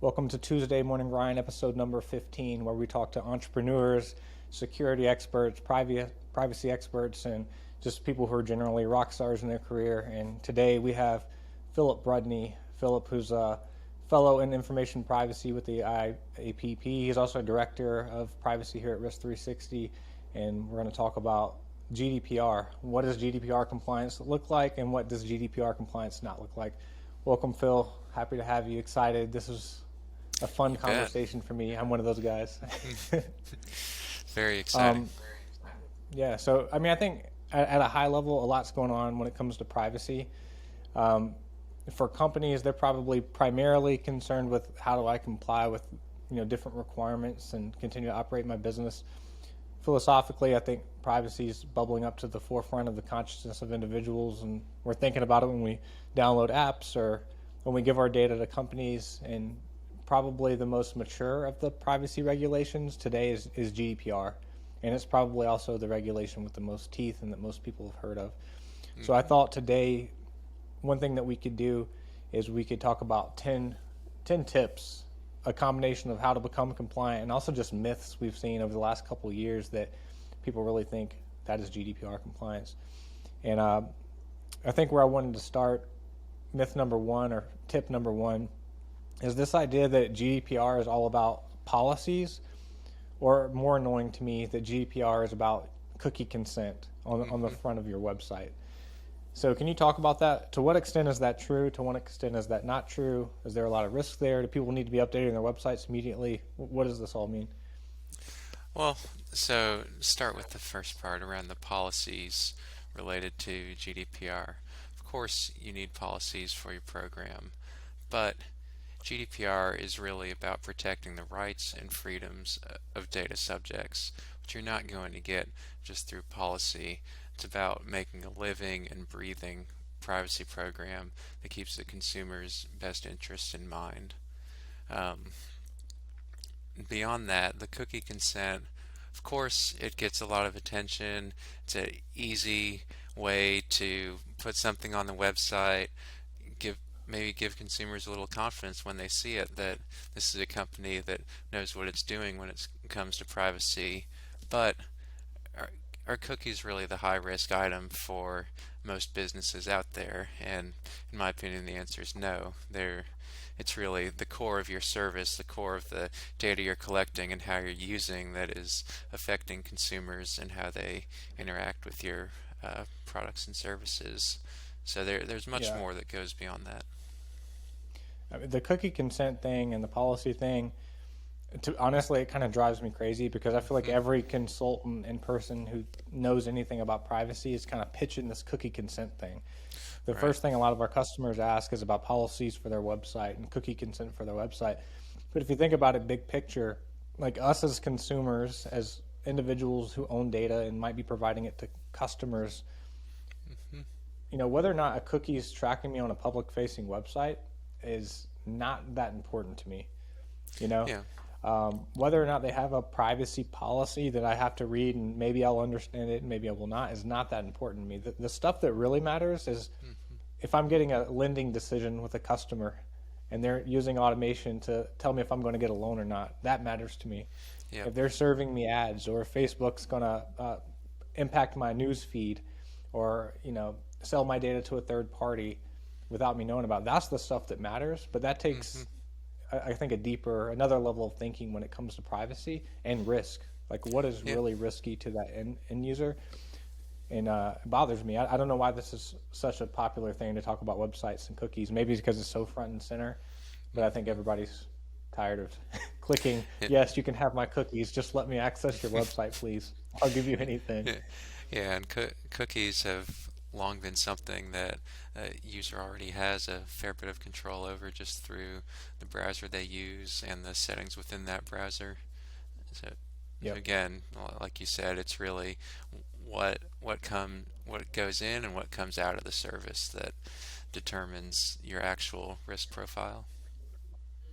Welcome to Tuesday Morning Grind, episode number 15, where we talk to entrepreneurs, security experts, privacy experts, and just people who are generally rock stars in their career. And today we have Philip Brudney. Philip, who's a fellow in information privacy with the IAPP. He's also a director of privacy here at Risk 360. And we're going to talk about GDPR. What does GDPR compliance look like, and what does GDPR compliance not look like? Welcome, Phil. Happy to have you. Excited. This is a fun conversation for me. I'm one of those guys. Very exciting. So I think at a high level, a lot's going on when it comes to privacy. For companies, they're probably primarily concerned with how do I comply with different requirements and continue to operate my business. Philosophically, I think privacy is bubbling up to the forefront of the consciousness of individuals, and we're thinking about it when we download apps or when we give our data to companies. And probably the most mature of the privacy regulations today is GDPR, and it's probably also the regulation with the most teeth and that most people have heard of. So I thought today one thing that we could do is we could talk about 10 tips, a combination of how to become compliant and also just myths we've seen over the last couple of years that people really think that is GDPR compliance. And I think where I wanted to start, myth number one or tip number one, is this idea that GDPR is all about policies, or more annoying to me, that GDPR is about cookie consent on the front of your website. So can you talk about that? To what extent is that true? To what extent is that not true? Is there a lot of risk there? Do people need to be updating their websites immediately? What does this all mean? Well, so start with the first part around the policies related to GDPR. Of course, you need policies for your program, but GDPR is really about protecting the rights and freedoms of data subjects, which you're not going to get just through policy. It's about making a living and breathing privacy program that keeps the consumer's best interests in mind. Beyond that, the cookie consent, of course, it gets a lot of attention. It's an easy way to put something on the website, maybe give consumers a little confidence when they see it that this is a company that knows what it's doing when it comes to privacy. But are cookies really the high risk item for most businesses out there? And in my opinion, the answer is no. It's really the core of your service, the core of the data you're collecting and how you're using that is affecting consumers and how they interact with your products and services. So there's much more that goes beyond that. I mean, the cookie consent thing and the policy thing, honestly, it kind of drives me crazy because I feel like every consultant and person who knows anything about privacy is kind of pitching this cookie consent thing. The first thing a lot of our customers ask is about policies for their website and cookie consent for their website. But if you think about it big picture, like us as consumers, as individuals who own data and might be providing it to customers, whether or not a cookie is tracking me on a public facing website is not that important to me. Yeah. Whether or not they have a privacy policy that I have to read and maybe I'll understand it and maybe I will not is not that important to me. The stuff that really matters is if I'm getting a lending decision with a customer and they're using automation to tell me if I'm going to get a loan or not, that matters to me. Yeah. If they're serving me ads, or if Facebook's going to impact my news feed, or sell my data to a third party without me knowing about it, that's the stuff that matters. But that takes I think another level of thinking when it comes to privacy and risk. Like, what is really risky to that end user? And it bothers me. I don't know why this is such a popular thing to talk about websites and cookies. Maybe it's because it's so front and center, but I think everybody's tired of clicking, yes, you can have my cookies, just let me access your website, please. I'll give you anything. Yeah, and cookies have long been something that a user already has a fair bit of control over just through the browser they use and the settings within that browser. So again, like you said, it's really what goes in and what comes out of the service that determines your actual risk profile.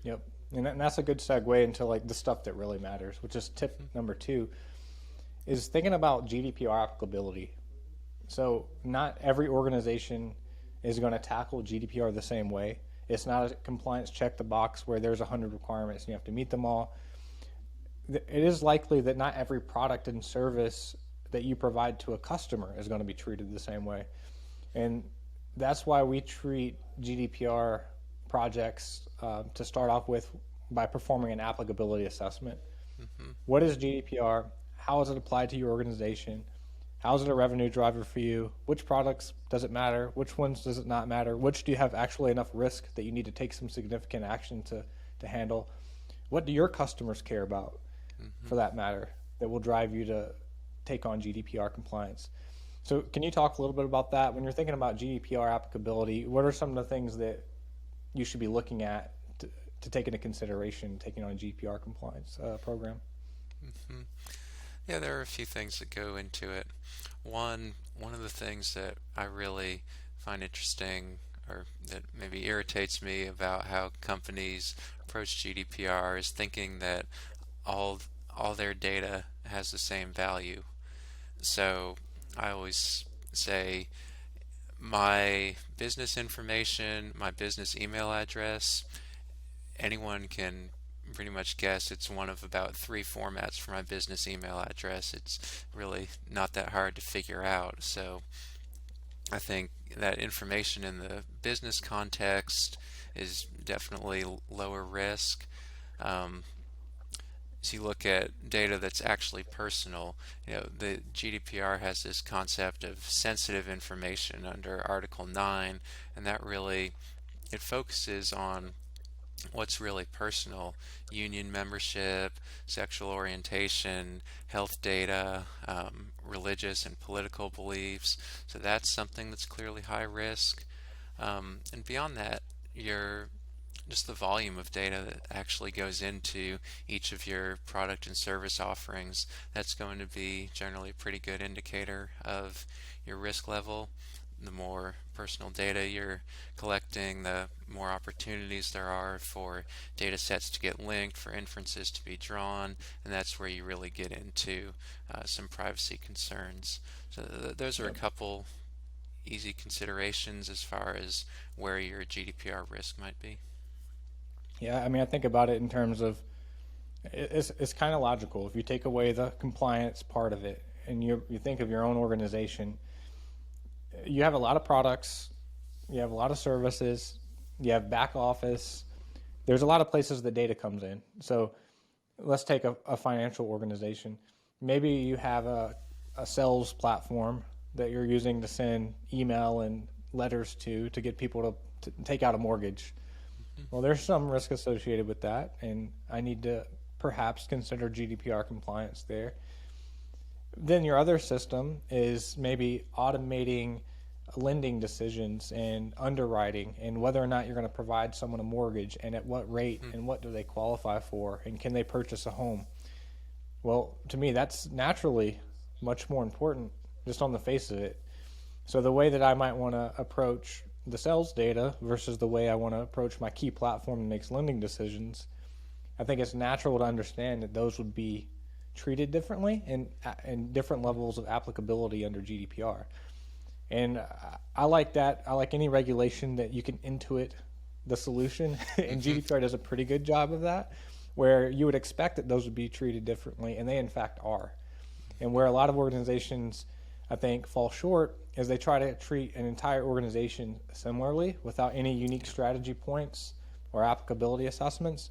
Yep. And that's a good segue into like the stuff that really matters, which is tip number two, is thinking about GDPR applicability. So not every organization is going to tackle GDPR the same way. It's not a compliance check the box where there's 100 requirements and you have to meet them all. It is likely that not every product and service that you provide to a customer is going to be treated the same way. And that's why we treat GDPR projects to start off with by performing an applicability assessment. What is GDPR? How is it applied to your organization? How is it a revenue driver for you? Which products does it matter? Which ones does it not matter? Which do you have actually enough risk that you need to take some significant action to handle? What do your customers care about, for that matter, that will drive you to take on GDPR compliance? So can you talk a little bit about that? When you're thinking about GDPR applicability, what are some of the things that you should be looking at to take into consideration taking on a GDPR compliance program? Yeah, there are a few things that go into it. One of the things that I really find interesting, or that maybe irritates me about how companies approach GDPR, is thinking that all all their data has the same value. So I always say my business information, my business email address, anyone can pretty much guess it's one of about three formats for my business email address. It's really not that hard to figure out. So I think that information in the business context is definitely lower risk. Um, so you look at data that's actually personal. The GDPR has this concept of sensitive information under Article 9, and that really it focuses on what's really personal: union membership, sexual orientation, health data, religious and political beliefs. So that's something that's clearly high risk. And beyond that, your just the volume of data that actually goes into each of your product and service offerings, that's going to be generally a pretty good indicator of your risk level. The more personal data you're collecting, the more opportunities there are for data sets to get linked, for inferences to be drawn, and that's where you really get into some privacy concerns. So those are a couple easy considerations as far as where your GDPR risk might be. Yeah, I mean, I think about it in terms of it's kind of logical. If you take away the compliance part of it and you think of your own organization, you have a lot of products, you have a lot of services, you have back office. There's a lot of places the data comes in. So let's take a financial organization. Maybe you have a sales platform that you're using to send email and letters to get people to take out a mortgage. Well, there's some risk associated with that, and I need to perhaps consider GDPR compliance there. Then your other system is maybe automating lending decisions and underwriting and whether or not you're going to provide someone a mortgage and at what rate and what do they qualify for and can they purchase a home. Well, to me, that's naturally much more important just on the face of it. So the way that I might want to approach the sales data versus the way I want to approach my key platform that makes lending decisions, I think it's natural to understand that those would be treated differently and different levels of applicability under GDPR. And I like that. I like any regulation that you can intuit the solution, and GDPR does a pretty good job of that, where you would expect that those would be treated differently, and they in fact are. And where a lot of organizations, I think, fall short is they try to treat an entire organization similarly without any unique strategy points or applicability assessments.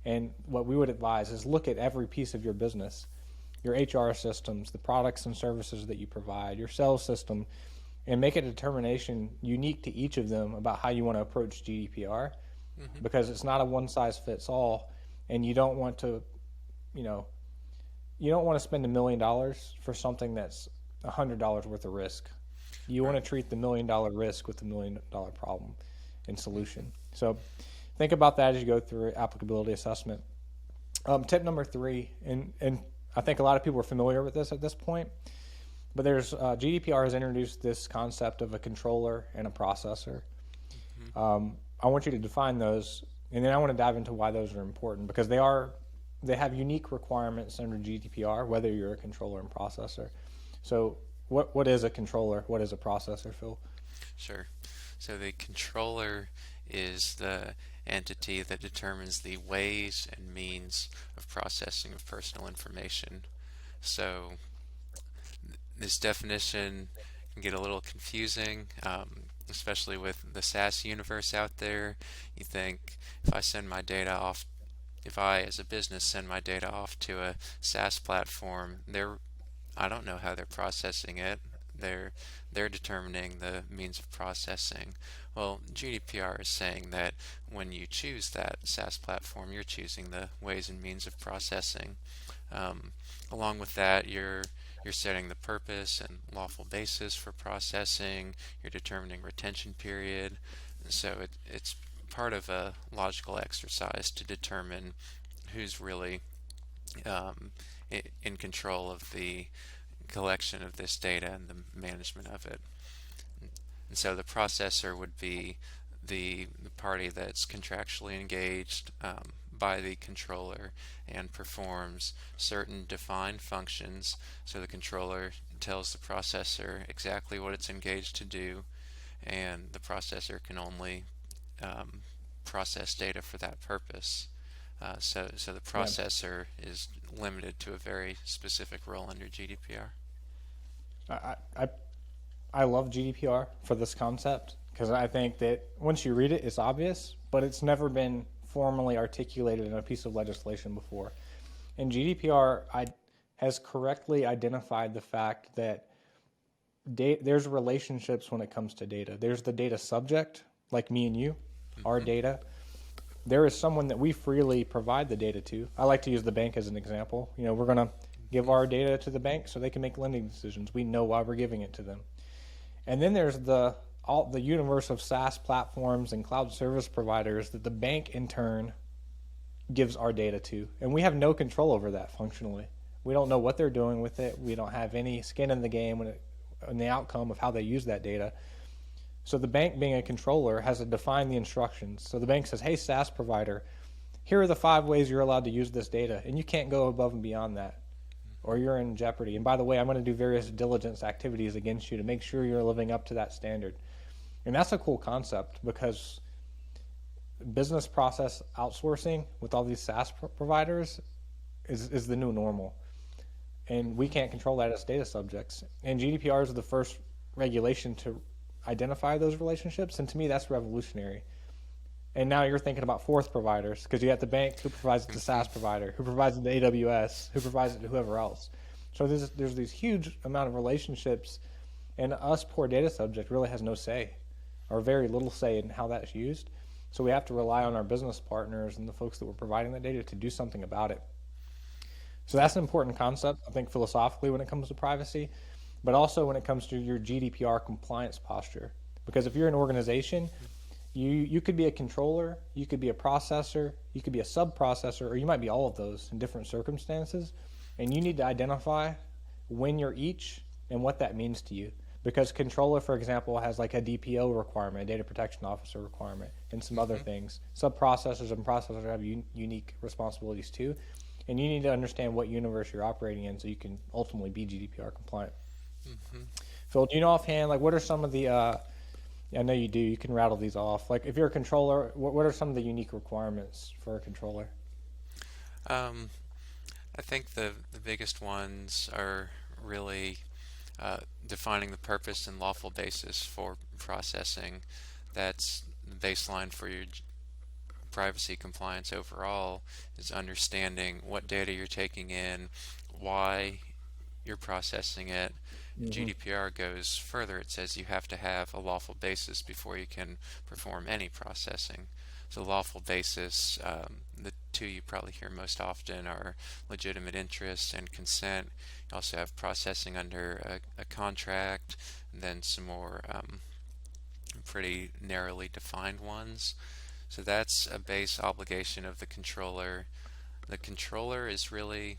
And what we would advise is look at every piece of your business, your HR systems, the products and services that you provide, your sales system, and make a determination unique to each of them about how you want to approach GDPR, because it's not a one size fits all, and you don't want to, you don't want to spend $1 million for something that's $100 worth of risk. You want to treat the $1 million risk with the $1 million problem and solution. So think about that as you go through applicability assessment. Tip number 3, and I think a lot of people are familiar with this at this point, but there's GDPR has introduced this concept of a controller and a processor. I want you to define those, and then I want to dive into why those are important, because they have unique requirements under GDPR, whether you're a controller and processor. So what is a controller? What is a processor, Phil? Sure. So the controller is the entity that determines the ways and means of processing of personal information. So this definition can get a little confusing, especially with the SaaS universe out there. You think if I send my data off, if I as a business send my data off to a SaaS platform, I don't know how they're processing it. They're they're determining the means of processing. Well, GDPR is saying that when you choose that SaaS platform, you're choosing the ways and means of processing. Um, Along with that, you're setting the purpose and lawful basis for processing. You're determining retention period. So it's part of a logical exercise to determine who's really um, in control of the collection of this data and the management of it. And so the processor would be the party that's contractually engaged by the controller and performs certain defined functions. So the controller tells the processor exactly what it's engaged to do, and the processor can only um, process data for that purpose. So the Yeah. processor is limited to a very specific role under GDPR. I, I, I love GDPR for this concept because I think that once you read it, it's obvious, but it's never been formally articulated in a piece of legislation before. And has correctly identified the fact that there's relationships when it comes to data. There's the data subject, like me and you, our Hmm. data. There is someone that we freely provide the data to. I like to use the bank as an example. We're going to give Hmm. our data to the bank so they can make lending decisions. We know why we're giving it to them. And then there's the universe of SaaS platforms and cloud service providers that the bank in turn gives our data to. And we have no control over that functionally. We don't know what they're doing with it. We don't have any skin in the game in the outcome of how they use that data. So the bank, being a controller, has to define the instructions. So the bank says, hey, SaaS provider, here are the 5 ways you're allowed to use this data, and you can't go above and beyond that, or you're in jeopardy. And by the way, I'm going to do various diligence activities against you to make sure you're living up to that standard. And that's a cool concept because business process outsourcing with all these SaaS providers is the new normal. And we can't control that as data subjects. And GDPR is the first regulation to identify those relationships. And to me, that's revolutionary. And now you're thinking about fourth providers because you have the bank who provides it to the SaaS provider, who provides it to AWS, who provides it to whoever else. So there's these huge amount of relationships, and us poor data subject really has no say, or very little say in how that's used. So we have to rely on our business partners and the folks that we're providing that data to do something about it. So that's an important concept, I think, philosophically when it comes to privacy, but also when it comes to your GDPR compliance posture. Because if you're an organization, you could be a controller, you could be a processor, you could be a sub-processor, or you might be all of those in different circumstances. And you need to identify when you're each and what that means to you. Because controller, for example, has like a DPO requirement, a data protection officer requirement, and some other Hmm. things. Sub-processors and processors have unique responsibilities too. And you need to understand what universe you're operating in so you can ultimately be GDPR compliant. Hmm. Phil, do you know offhand, like what are some of the, I know you do, you can rattle these off. Like if you're a controller, what are some of the unique requirements for a controller? Um, I think the biggest ones are really defining the purpose and lawful basis for processing. That's the baseline for your privacy compliance overall, is understanding what data you're taking in, why you're processing it. Mm-hmm. GDPR goes further. It says you have to have a lawful basis before you can perform any processing. So lawful basis, the two you probably hear most often are legitimate interest and consent. You also have processing under a contract, and then some more pretty narrowly defined ones. So that's a base obligation of the controller. The controller is really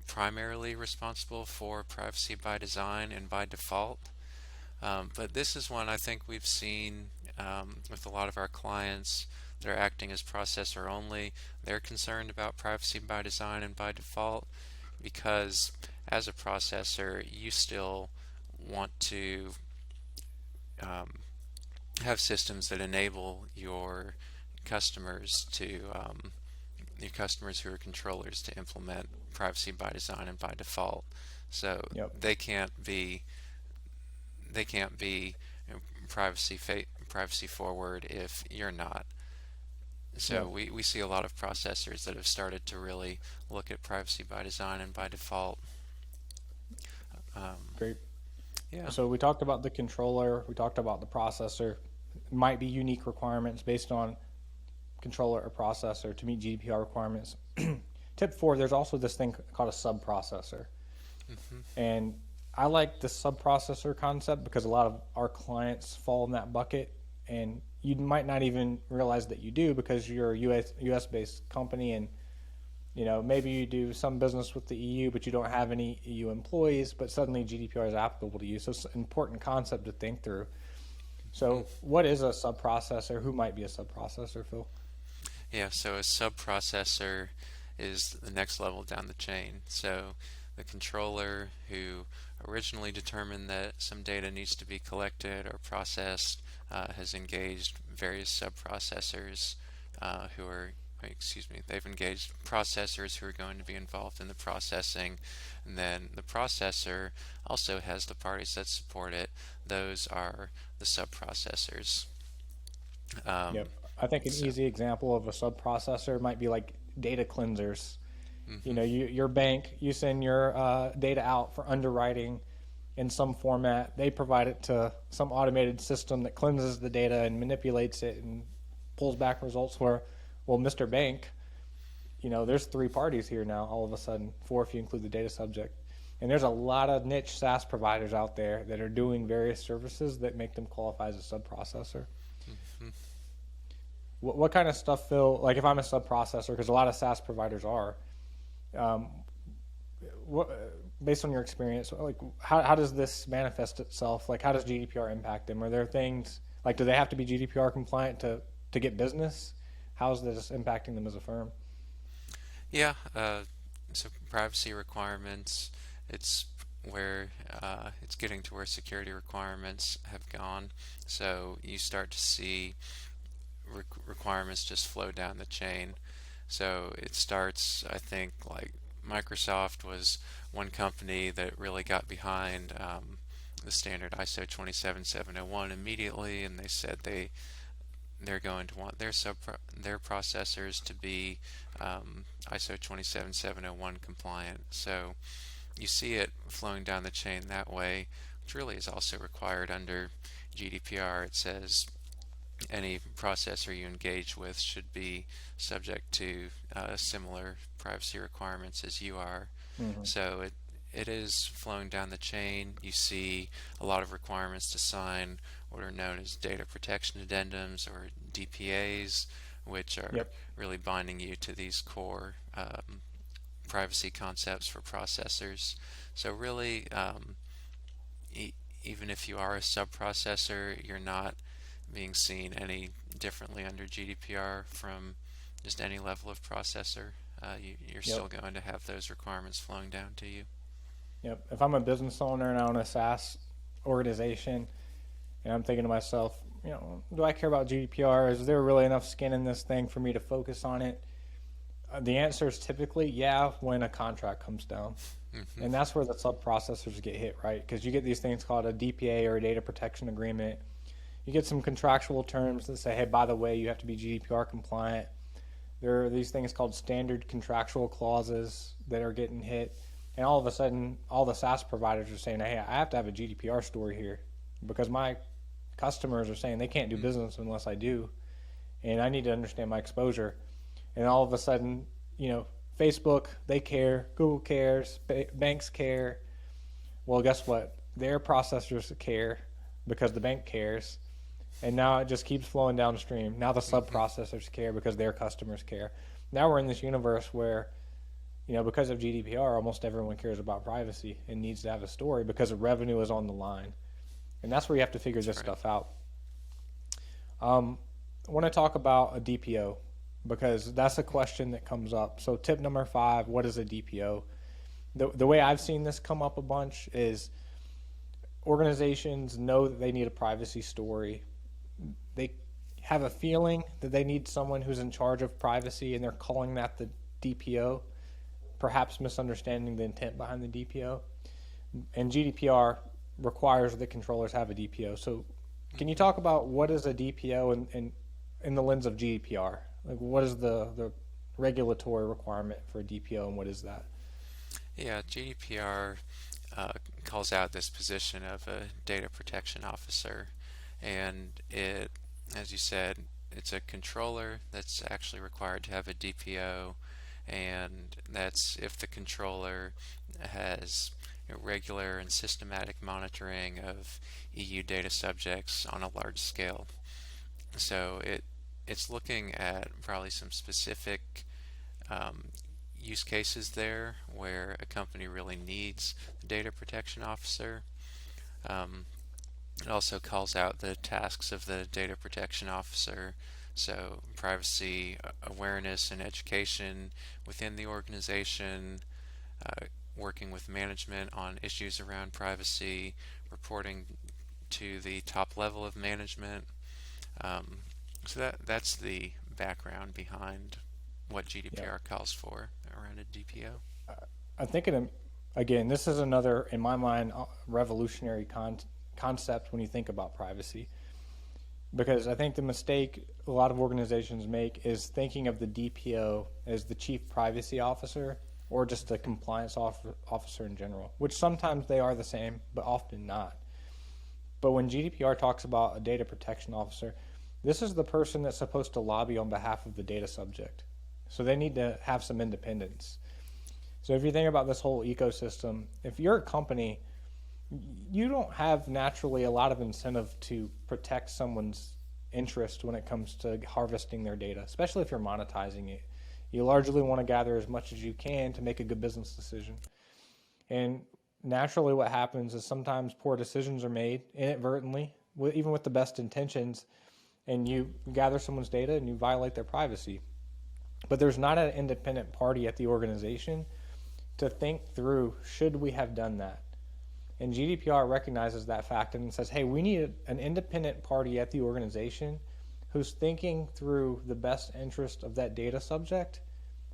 primarily responsible for privacy by design and by default. But this is one I think we've seen with a lot of our clients that are acting as processor only. They're concerned about privacy by design and by default because as a processor, you still want to um, have systems that enable customers to your customers who are controllers to implement privacy by design and by default. So Yep. they can't be they can't be privacy forward if you're not. So Yep. we see a lot of processors that have started to really look at privacy by design and by default. Um, Great. yeah. So we talked about the controller, we talked about the processor. Might be unique requirements based on controller or processor to meet GDPR requirements. Tip 4, there's also this thing called a sub-processor. hmm And I like the sub-processor concept because a lot of our clients fall in that bucket, and you might not even realize that you do because you're a US based company, and maybe you do some business with the EU, but you don't have any EU employees, but suddenly GDPR is applicable to you. So it's an important concept to think through. So what is a sub-processor? Who might be a sub-processor, Phil? Yeah, so a sub-processor is the next level down the chain. So the controller who originally determined that some data needs to be collected or processed has engaged various sub-processors who are they've engaged processors who are going to be involved in the processing, and then the processor also has the parties that support it. Those are the sub-processors. Yep. Um, I think an so, easy example of a sub-processor might be like data cleansers. mhm, Your bank, you send your data out for underwriting in some format. They provide it to some automated system that cleanses the data and manipulates it and pulls back results where, well, Mr. Bank, there's three parties here now all of a sudden, four if you include the data subject. And there's a lot of niche SaaS providers out there that are doing various services that make them qualify as a sub-processor. mhm. What kind of stuff, Phil, like if I'm a sub-processor, because a lot of SaaS providers are, um, what, based on your experience, like how does this manifest itself? Like how does GDPR impact them? Are there things, like do they have to be GDPR compliant to get business? How is this impacting them as a firm? Yeah, so privacy requirements, it's it's getting to where security requirements have gone. So you start to see requirements just flow down the chain. So it starts, I think, like Microsoft was one company that really got behind the standard ISO 27701 immediately, and they said they're going to want their processors to be ISO 27701 compliant. So you see it flowing down the chain that way, which really is also required under GDPR. It says any processor you engage with should be subject to similar privacy requirements as you are. Hmm. So it is flowing down the chain. You see a lot of requirements to sign what are known as data protection addendums or DPAs, which are Yep. really binding you to these core privacy concepts for processors. So really, e- even if you are a sub-processor, you're not being seen any differently under GDPR from just any level of processor. You're Yep. still going to have those requirements flowing down to you. Yep. If I'm a business owner and I own a SaaS organization, and I'm thinking to myself, do I care about GDPR? Is there really enough skin in this thing for me to focus on it? The answer is typically yeah when a contract comes down. hmm And that's where the sub processors get hit, right? Because you get these things called a DPA or a data protection agreement. You get some contractual terms that say, hey, by the way, you have to be GDPR compliant. There are these things called standard contractual clauses that are getting hit. And all of a sudden, all the SaaS providers are saying, hey, I have to have a GDPR story here because my customers are saying they can't do business unless I do. And I need to understand my exposure. And all of a sudden, Facebook, they care, Google cares, banks care. Well, guess what? Their processors care because the bank cares. And now it just keeps flowing downstream. Now the sub hmm processors care because their customers care. Now we're in this universe where, because of GDPR, almost everyone cares about privacy and needs to have a story because the revenue is on the line. And that's where you have to figure That's this right. stuff out. I want to talk about a DPO because that's a question that comes up. So, tip number 5, what is a DPO? The way I've seen this come up a bunch is organizations know that they need a privacy story. they have a feeling that they need someone who's in charge of privacy, and they're calling that the DPO, perhaps misunderstanding the intent behind the DPO. And GDPR requires that controllers have a DPO. So, can you Mhm. talk about what is a DPO in the lens of GDPR? Like, what is the regulatory requirement for a DPO, and what is that? Yeah, GDPR uh, calls out this position of a data protection officer, and it, as you said, it's a controller that's actually required to have a DPO, and that's if the controller has regular and systematic monitoring of EU data subjects on a large scale. So it's looking at probably some specific um, use cases there where a company really needs the data protection officer. Um, it also calls out the tasks of the data protection officer, so privacy awareness and education within the organization, uh, working with management on issues around privacy, reporting to the top level of management. Um, so that's the background behind what Yeah. GDPR calls for around a DPO. I think again, this is another, in my mind, revolutionary concept when you think about privacy. Because I think the mistake a lot of organizations make is thinking of the DPO as the chief privacy officer or just a compliance officer in general, which sometimes they are the same, but often not. But when GDPR talks about a data protection officer, this is the person that's supposed to lobby on behalf of the data subject. So they need to have some independence. So if you think about this whole ecosystem, if you're a company, you don't have naturally a lot of incentive to protect someone's interest when it comes to harvesting their data, especially if you're monetizing it. You largely want to gather as much as you can to make a good business decision. And naturally, what happens is sometimes poor decisions are made inadvertently, even with the best intentions, and you gather someone's data and you violate their privacy. But there's not an independent party at the organization to think through, should we have done that? And GDPR recognizes that fact and says, hey, we need an independent party at the organization who's thinking through the best interest of that data subject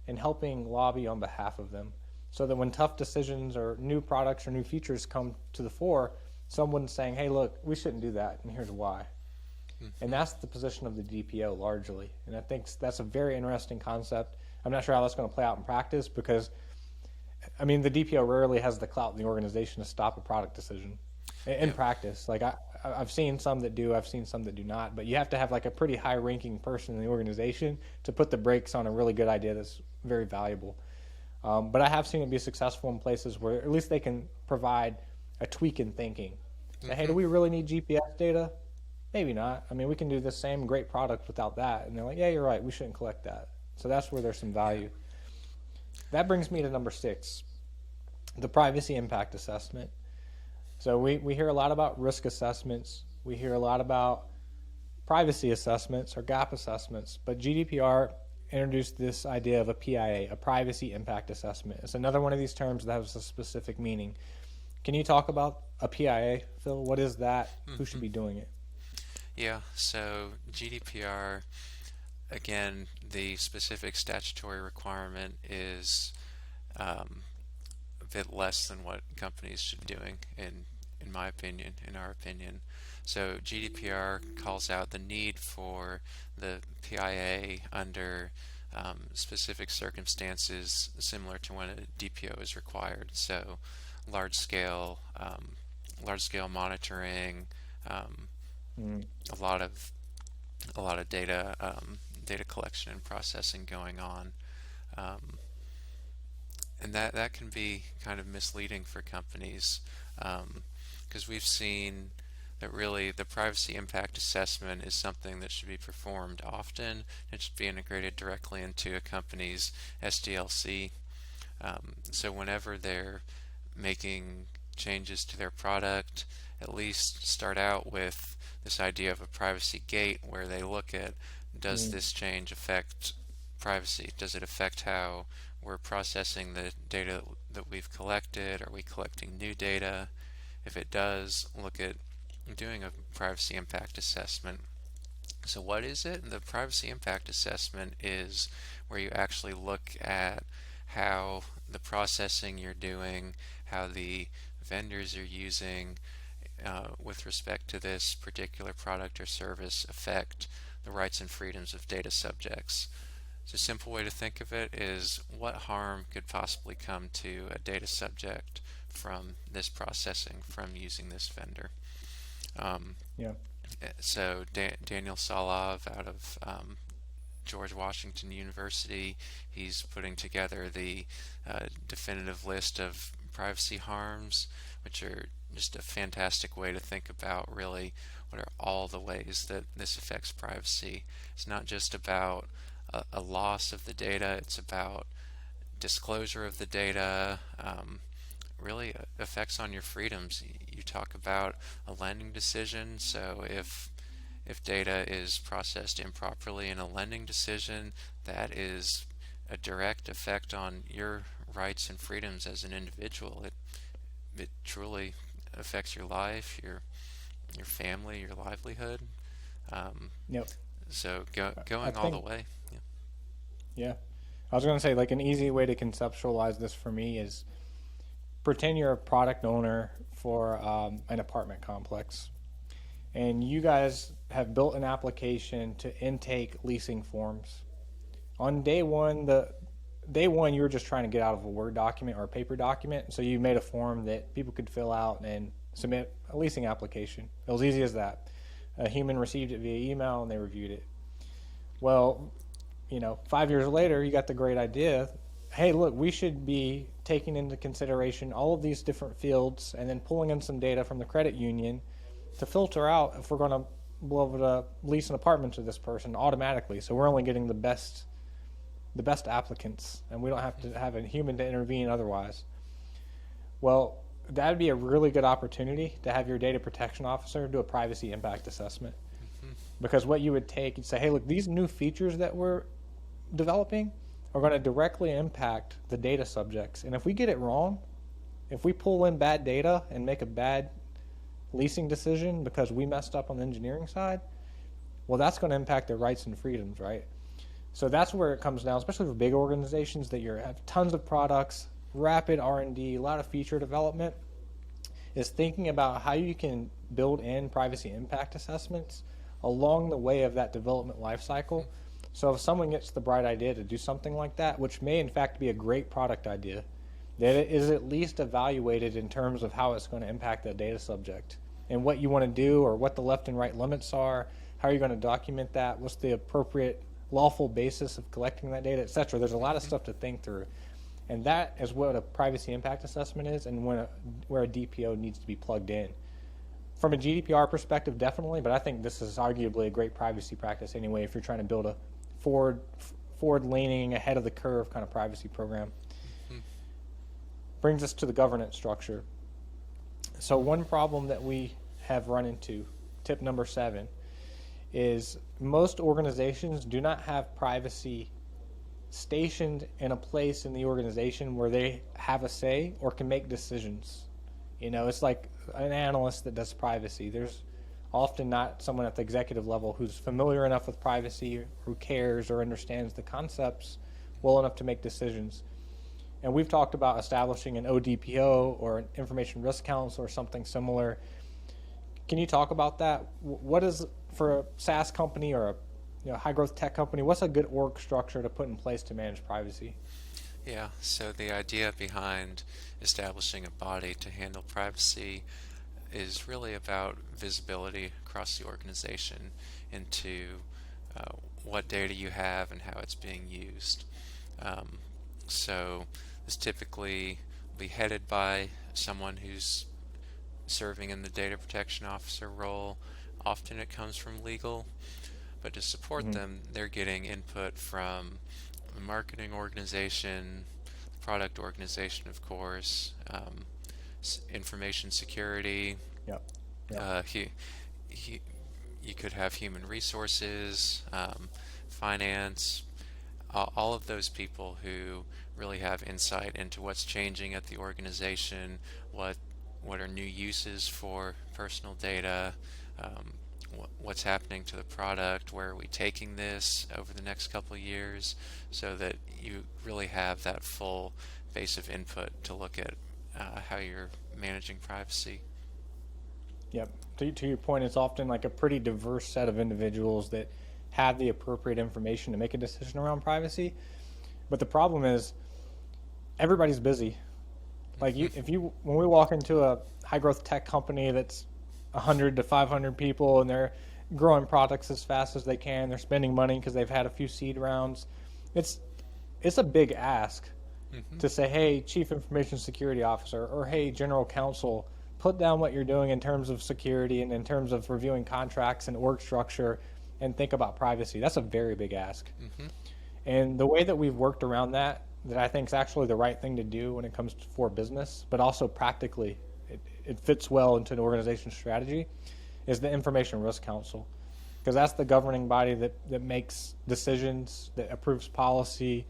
and helping lobby on behalf of them. So that when tough decisions or new products or new features come to the fore, someone's saying, hey, look, we shouldn't do that, and here's why. And Hmm. that's the position of the DPO largely. And I think that's a very interesting concept. I'm not sure how that's going to play out in practice because I mean, the DPO rarely has the clout in the organization to stop a product decision. In Yeah. practice, like I've seen some that do, I've seen some that do not, but you have to have like a pretty high-ranking person in the organization to put the brakes on a really good idea that's very valuable. But I have seen it be successful in places where at least they can provide a tweak in thinking. Say, hey, do Hmm. we really need GPS data? Maybe not. I mean, we can do the same great product without that. And they're like, yeah, you're right. We shouldn't collect that. So that's where there's some Yeah. value. That brings me to number 6, the privacy impact assessment. So we hear a lot about risk assessments. We hear a lot about privacy assessments or gap assessments, but GDPR introduced this idea of a PIA, a privacy impact assessment. It's another one of these terms that has a specific meaning. Can you talk about a PIA, Phil? What is that? Who should Hmm. be doing it? Yeah. So GDPR, again, the specific statutory requirement is um, a bit less than what companies should be doing, in my opinion, in our opinion. So GDPR calls out the need for the PIA under specific circumstances similar to when a DPO is required. So large scale, large scale monitoring, um, Mm, a lot of data, data collection and processing going on. Um, and that can be kind of misleading for companies because we've seen that really the privacy impact assessment is something that should be performed often. It should be integrated directly into a company's SDLC. So whenever they're making changes to their product, at least start out with this idea of a privacy gate where they look at, does mm, this change affect privacy? Does it affect how we're processing the data that we've collected? Are we collecting new data? If it does, look at doing a privacy impact assessment So what is it? The privacy impact assessment is where you actually look at how the processing you're doing, how the vendors are using with respect to this particular product or service affect the rights and freedoms of data subjects. So a simple way to think of it is what harm could possibly come to a data subject from this processing, from using this vendor. Um, Yeah. so Daniel Solov out of George Washington University, he's putting together the definitive list of privacy harms, which are just a fantastic way to think about really what are all the ways that this affects privacy. It's not just about a loss of the data, it's about disclosure of the data, really effects on your freedoms. You talk about a lending decision, so if data is processed improperly in a lending decision, that is a direct effect on your rights and freedoms as an individual. It truly affects your life, your family, your livelihood. Um, Yep. so I going all the think, way. Yeah. yeah. I was going to say, like, an easy way to conceptualize this for me is pretend you're a product owner for an apartment complex, and you guys have built an application to intake leasing forms. On day one, you were just trying to get out of a Word document or a paper document, so you made a form that people could fill out and submit a leasing application. It was easy as that. A human received it via email and they reviewed it. Well, 5 years later, you got the great idea. Hey, look, we should be taking into consideration all of these different fields and then pulling in some data from the credit union to filter out if we're going to be able to lease an apartment to this person automatically. So we're only getting the best applicants, and we don't have to have a human to intervene otherwise. Well, that'd be a really good opportunity to have your data protection officer do a privacy impact assessment. Mhm. Because what you would take, you'd say, hey, look, these new features that we're developing are going to directly impact the data subjects. And if we get it wrong, if we pull in bad data and make a bad leasing decision because we messed up on the engineering side, well, that's going to impact their rights and freedoms, right? So that's where it comes down, especially for big organizations that you have tons of products, rapid R&D, a lot of feature development, is thinking about how you can build in privacy impact assessments along the way of that development lifecycle. So if someone gets the bright idea to do something like that, which may in fact be a great product idea, that it is at least evaluated in terms of how it's going to impact that data subject and what you want to do or what the left and right limits are, how are you going to document that, what's the appropriate lawful basis of collecting that data, et cetera. There's a lot of stuff to think through. And that is what a privacy impact assessment is and where a DPO needs to be plugged in. From a GDPR perspective, definitely, but I think this is arguably a great privacy practice anyway if you're trying to build a forward-leaning, ahead of the curve kind of privacy program. Mhm. Brings us to the governance structure. So one problem that we have run into, tip number 7, is most organizations do not have privacy stationed in a place in the organization where they have a say or can make decisions. It's like an analyst that does privacy. There's often not someone at the executive level who's familiar enough with privacy, who cares or understands the concepts well enough to make decisions. And we've talked about establishing an ODPO or an information risk council or something similar. Can you talk about that? What is, for a SaaS company or a high growth tech company, what's a good org structure to put in place to manage privacy? Yeah, so the idea behind establishing a body to handle privacy is really about visibility across the organization into what data you have and how it's being used. Um, so this typically will be headed by someone who's serving in the data protection officer role. Often it comes from legal, but to support Mm-hmm. them, they're getting input from the marketing organization, the product organization, of course, information security. Yep. Yep. He, you could have human resources, finance, all of those people who really have insight into what's changing at the organization, what are new uses for personal data, um, what's happening to the product, where are we taking this over the next couple of years, so that you really have that full base of input to look at how you're managing privacy. Yep. To your point, it's often like a pretty diverse set of individuals that have the appropriate information to make a decision around privacy. But the problem is everybody's busy. Like when we walk into a high growth tech company that's 100 to 500 people and they're growing products as fast as they can, they're spending money because they've had a few seed rounds. It's it's a big ask to say, hey, chief information security officer, or hey, general counsel, put down what you're doing in terms of security and in terms of reviewing contracts and org structure and think about privacy. That's a very big ask. And the way that we've worked around that, that I think is actually the right thing to do when it comes to for business, but also practically, it fits well into an organization's strategy, is the Information Risk Council. Because that's the governing body that makes decisions, that approves policy.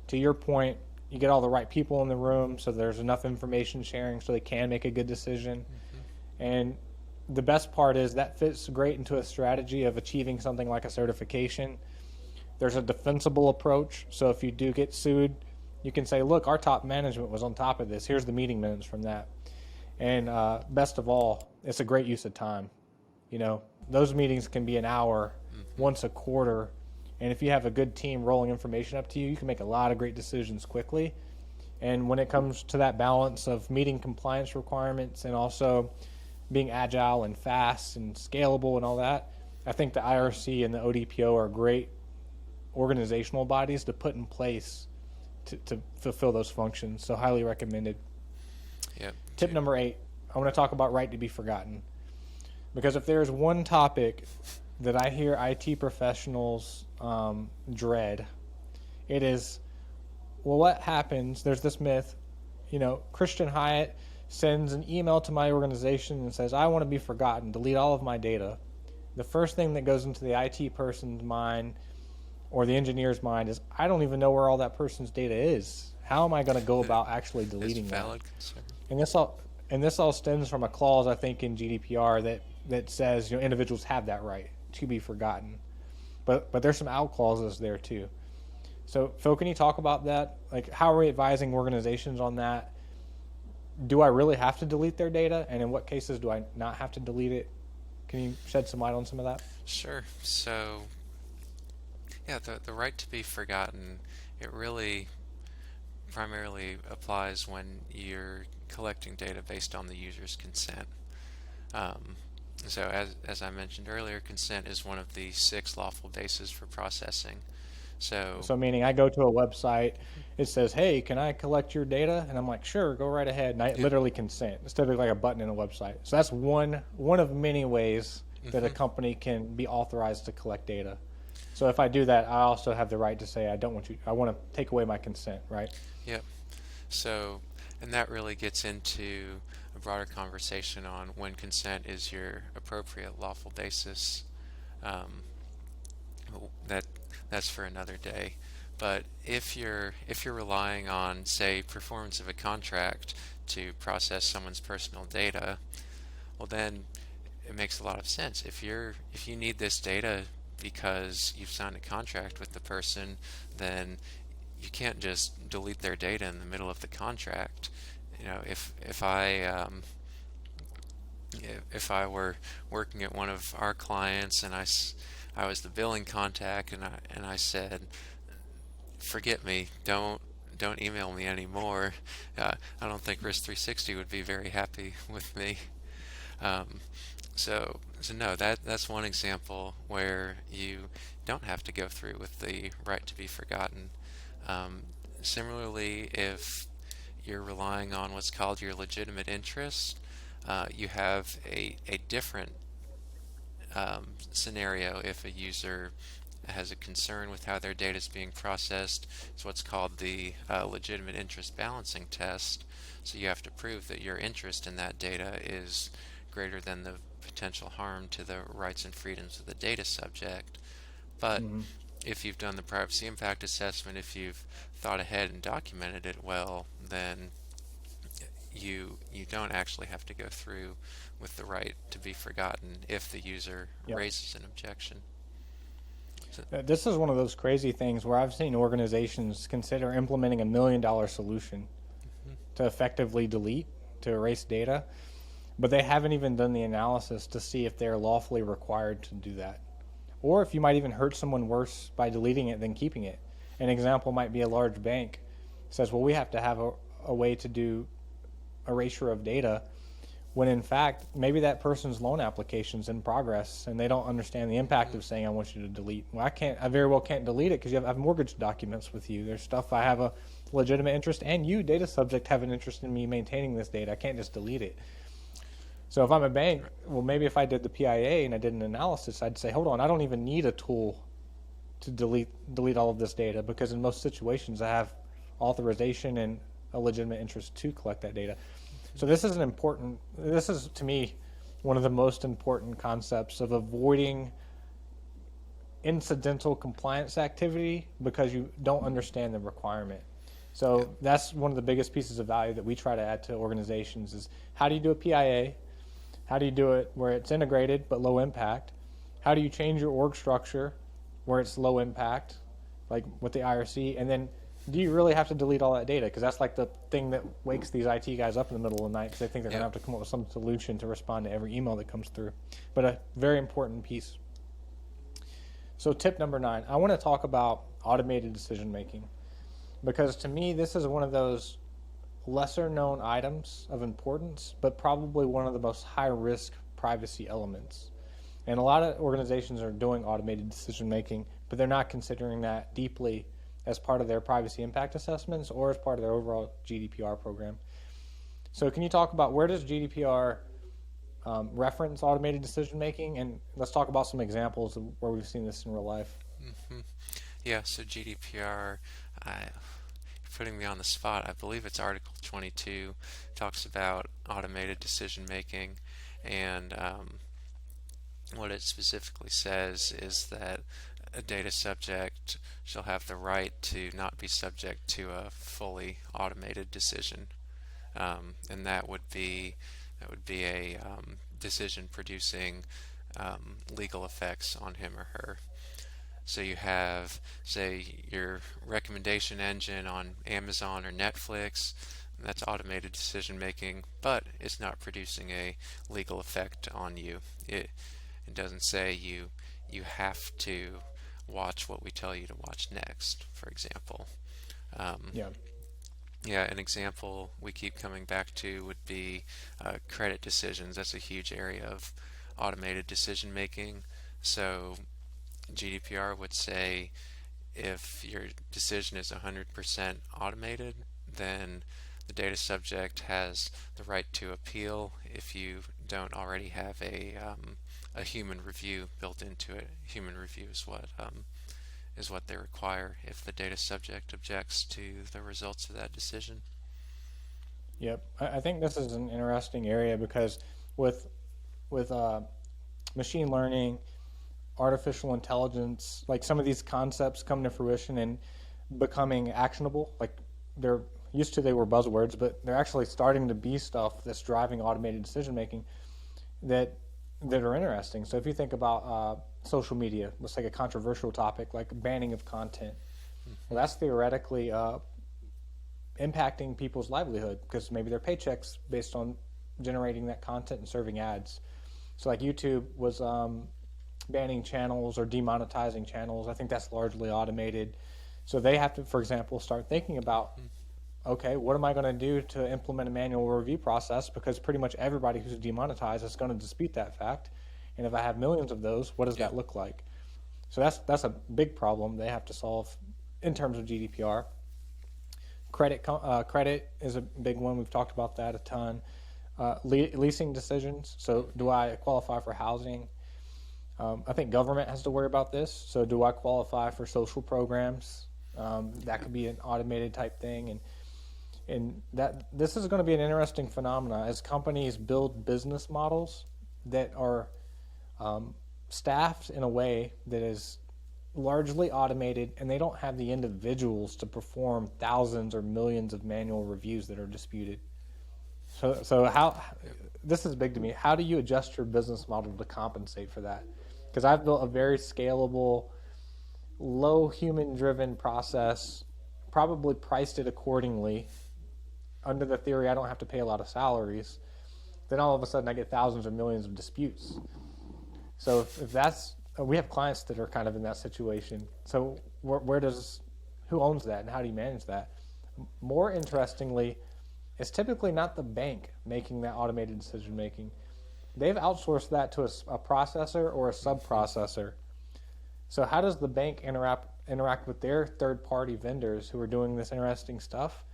To your point, you get all the right people in the room so there's enough information sharing so they can make a good decision. And the best part is that fits great into a strategy of achieving something like a certification. There's a defensible approach. So if you do get sued, you can say, look, our top management was on top of this. Here's the meeting minutes from that. And best of all, it's a great use of time. You know, those meetings can be an hour, once a quarter. And if you have a good team rolling information up to you, you can make a lot of great decisions quickly. And when it comes to that balance of meeting compliance requirements and also being agile and fast and scalable and all that, I think the IRC and the ODPO are great organizational bodies to put in place to fulfill those functions. So highly recommended. Yep. Tip number 8, I want to talk about right to be forgotten. Because if there's one topic that I hear IT professionals dread, it is, well, what happens? There's this myth, you know, Christian Hyatt sends an email to my organization and says, I want to be forgotten, delete all of my data. The first thing that goes into the IT person's mind or the engineer's mind is, I don't even know where all that person's data is. How am I going to go about actually deleting that? Valid concern. And this all stems from a clause, I think, in GDPR that says, you know, individuals have that right to be forgotten. But there's some out clauses there too. So Phil, can you talk about that? Like, how are we advising organizations on that? Do I really have to delete their data? And in what cases do I not have to delete it? Can you shed some light on some of that? Sure. So, yeah, the right to be forgotten, it really primarily applies when you're collecting data based on the user's consent. So as I mentioned earlier, consent is one of the 6 lawful bases for processing. So meaning I go to a website, it says, hey, can I collect your data? And I'm like, sure, go right ahead. And I literally consent instead of like a button in a website. So that's one of many ways that a company can be authorized to collect data. So if I do that, I also have the right to say, I want to take away my consent, right? Yep. So, and that really gets into a broader conversation on when consent is your appropriate lawful basis. Um, that's for another day. But if you're relying on, say, performance of a contract to process someone's personal data, well then it makes a lot of sense. If you need this data because you've signed a contract with the person, then you can't just delete their data in the middle of the contract. You know, if I were working at one of our clients and I was the billing contact and I said, forget me, don't email me anymore, I don't think Risk 360 would be very happy with me. So no, that's one example where you don't have to go through with the right to be forgotten. Similarly, if you're relying on what's called your legitimate interest, you have a different scenario if a user has a concern with how their data is being processed. It's what's called the legitimate interest balancing test. So you have to prove that your interest in that data is greater than the potential harm to the rights and freedoms of the data subject. But if you've done the privacy impact assessment, if you've thought ahead and documented it well, then you don't actually have to go through with the right to be forgotten if the user Yep. raises an objection. So, This is one of those crazy things where I've seen organizations consider implementing $1 million solution mhm, to effectively delete, to erase data, but they haven't even done the analysis to see if they're lawfully required to do that. Or if you might even hurt someone worse by deleting it than keeping it. An example might be a large bank says, well, we have to have a way to do erasure of data, when in fact maybe that person's loan application's in progress and they don't understand the impact of saying I want you to delete. Well, I very well can't delete it because I have mortgage documents with you. There's stuff I have a legitimate interest, and you, data subject, have an interest in me maintaining this data. I can't just delete it. So if I'm a bank, well, maybe if I did the PIA and I did an analysis, I'd say, hold on, I don't even need a tool to delete all of this data, because in most situations I have authorization and a legitimate interest to collect that data. So this is to me one of the most important concepts of avoiding incidental compliance activity because you don't understand the requirement. So that's one of the biggest pieces of value that we try to add to organizations is, how do you do a PIA? How do you do it where it's integrated but low impact? How do you change your org structure where it's low impact, like with the IRC? And then do you really have to delete all that data? Because that's like the thing that wakes these IT guys up in the middle of the night, because they think they're going to have to come up with some solution to respond to every email that comes through. But a very important piece. So tip number 9, I want to talk about automated decision making, because to me this is one of those lesser known items of importance, but probably one of the most high risk privacy elements. And a lot of organizations are doing automated decision making, but they're not considering that deeply as part of their privacy impact assessments or as part of their overall GDPR program. So can you talk about, where does GDPR reference automated decision making? And let's talk about some examples of where we've seen this in real life. mhm. Yeah, so GDPR, putting me on the spot, I believe it's Article 22, talks about automated decision making, and what it specifically says is that a data subject shall have the right to not be subject to a fully automated decision, and that would be a decision producing legal effects on him or her. So you have, say, your recommendation engine on Amazon or Netflix. That's automated decision making, but it's not producing a legal effect on you. It doesn't say you have to watch what we tell you to watch next, for example. Um, Yeah. yeah, an example we keep coming back to would be credit decisions. That's a huge area of automated decision making. So GDPR would say if your decision is 100% automated, then the data subject has the right to appeal if you don't already have a human review built into it. Human review is what they require if the data subject objects to the results of that decision. Yep. I think this is an interesting area because with with machine learning, artificial intelligence, like some of these concepts come to fruition and becoming actionable. Like they're they were buzzwords, but they're actually starting to be stuff that's driving automated decision making that are interesting. So if you think about social media, let's take a controversial topic like banning of content. Well, that's theoretically impacting people's livelihood because maybe their paychecks based on generating that content and serving ads. So like YouTube was banning channels or demonetizing channels. I think that's largely automated. So they have to, for example, start thinking about, okay, what am I going to do to implement a manual review process? Because pretty much everybody who's demonetized is going to dispute that fact. And if I have millions of those, what does Yeah. that look like? So that's a big problem they have to solve in terms of GDPR. Credit is a big one. We've talked about that a ton. Leasing decisions. So do I qualify for housing? I think government has to worry about this. So do I qualify for social programs? That could be an automated type thing. And that this is going to be an interesting phenomena as companies build business models that are staffed in a way that is largely automated, and they don't have the individuals to perform thousands or millions of manual reviews that are disputed. So how, this is big to me. How do you adjust your business model to compensate for that? Because I've built a very scalable, low human driven process, probably priced it accordingly under the theory I don't have to pay a lot of salaries. Then all of a sudden I get thousands or millions of disputes. So if that's, we have clients that are kind of in that situation. So where does, who owns that and how do you manage that? More interestingly, it's typically not the bank making that automated decision making. They've outsourced that to a processor or a sub processor. So how does the bank interact with their third party vendors who are doing this interesting stuff?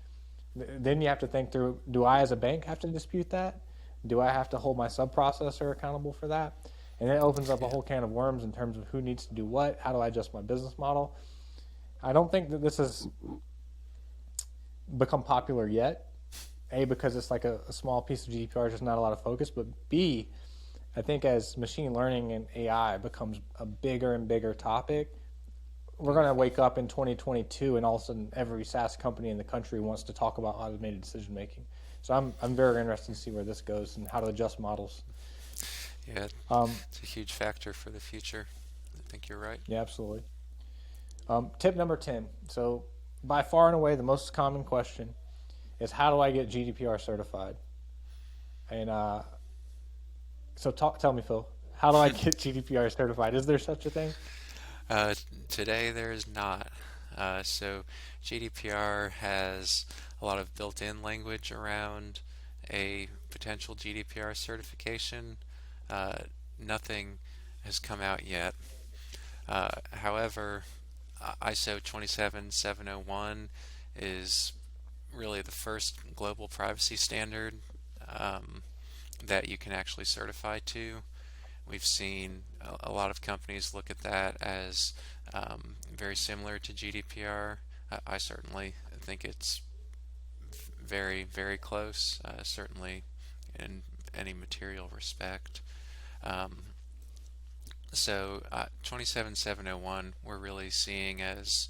Then you have to think through, do I as a bank have to dispute that? Do I have to hold my sub processor accountable for that? And it opens up a whole can of worms in terms of who needs to do what. How do I adjust my business model? I don't think that this has become popular yet. A, because it's like a small piece of GDPR, just not a lot of focus. But B, I think as machine learning and AI becomes a bigger and bigger topic, we're going to wake up in 2022 and all of a sudden every SaaS company in the country wants to talk about automated decision making. So I'm very interested to see where this goes and how to adjust models. Yeah, it's a huge factor for the future. I think you're right. Yeah, absolutely. Tip number 10. So by far and away, the most common question is how do I get GDPR certified? And so tell me, Phil, how do I get GDPR certified? Is there such a thing? Today there is not. So GDPR has a lot of built-in language around a potential GDPR certification. Nothing has come out yet. However, ISO 27701 is really the first global privacy standard that you can actually certify to. We've seen a lot of companies look at that as very similar to GDPR. I certainly think it's very, very close, certainly in any material respect. So 27701 we're really seeing as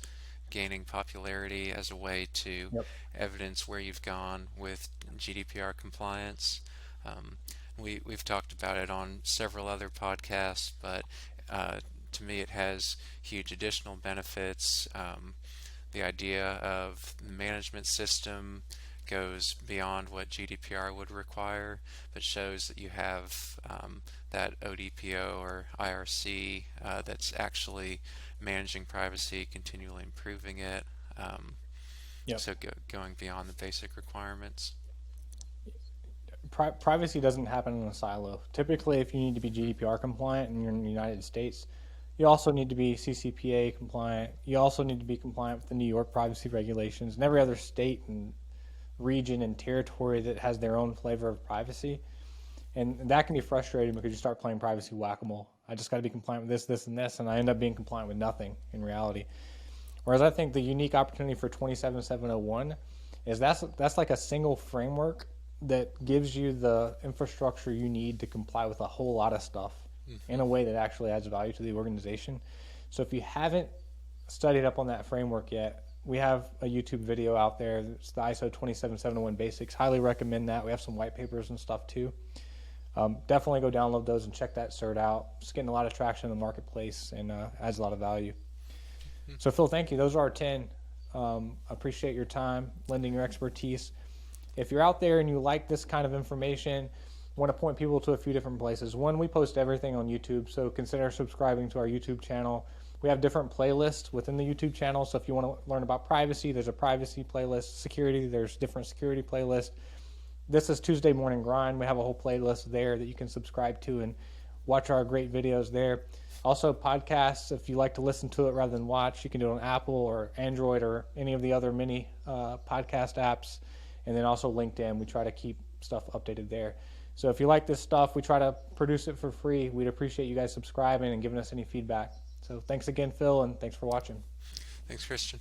gaining popularity as a way to Yep. evidence where you've gone with GDPR compliance. We've talked about it on several other podcasts, but to me it has huge additional benefits. The idea of the management system goes beyond what GDPR would require, but shows that you have that ODPO or IRC that's actually managing privacy, continually improving it. Yep. So going beyond the basic requirements. Privacy doesn't happen in a silo. Typically, if you need to be GDPR compliant and you're in the United States, you also need to be CCPA compliant. You also need to be compliant with the New York privacy regulations and every other state and region and territory that has their own flavor of privacy. And that can be frustrating because you start playing privacy whack-a-mole. I just got to be compliant with this, this, and this, and I end up being compliant with nothing in reality. Whereas I think the unique opportunity for 27701 is that's like a single framework that gives you the infrastructure you need to comply with a whole lot of stuff in a way that actually adds value to the organization. So if you haven't studied up on that framework yet, we have a YouTube video out there. It's the ISO 27701 basics. Highly recommend that. We have some white papers and stuff too. Definitely go download those and check that cert out. It's getting a lot of traction in the marketplace and adds a lot of value. So Phil, thank you. Those are our 10. Appreciate your time, lending your expertise. If you're out there and you like this kind of information, want to point people to a few different places. One, we post everything on YouTube, so consider subscribing to our YouTube channel. We have different playlists within the YouTube channel, so if you want to learn about privacy, there's a privacy playlist. Security, there's different security playlists. This is Tuesday Morning Grind. We have a whole playlist there that you can subscribe to and watch our great videos there. Also, podcasts, if you like to listen to it rather than watch, you can do it on Apple or Android or any of the other many podcast apps. And then also LinkedIn, we try to keep stuff updated there. So if you like this stuff, we try to produce it for free. We'd appreciate you guys subscribing and giving us any feedback. So thanks again, Phil, and thanks for watching. Thanks, Christian.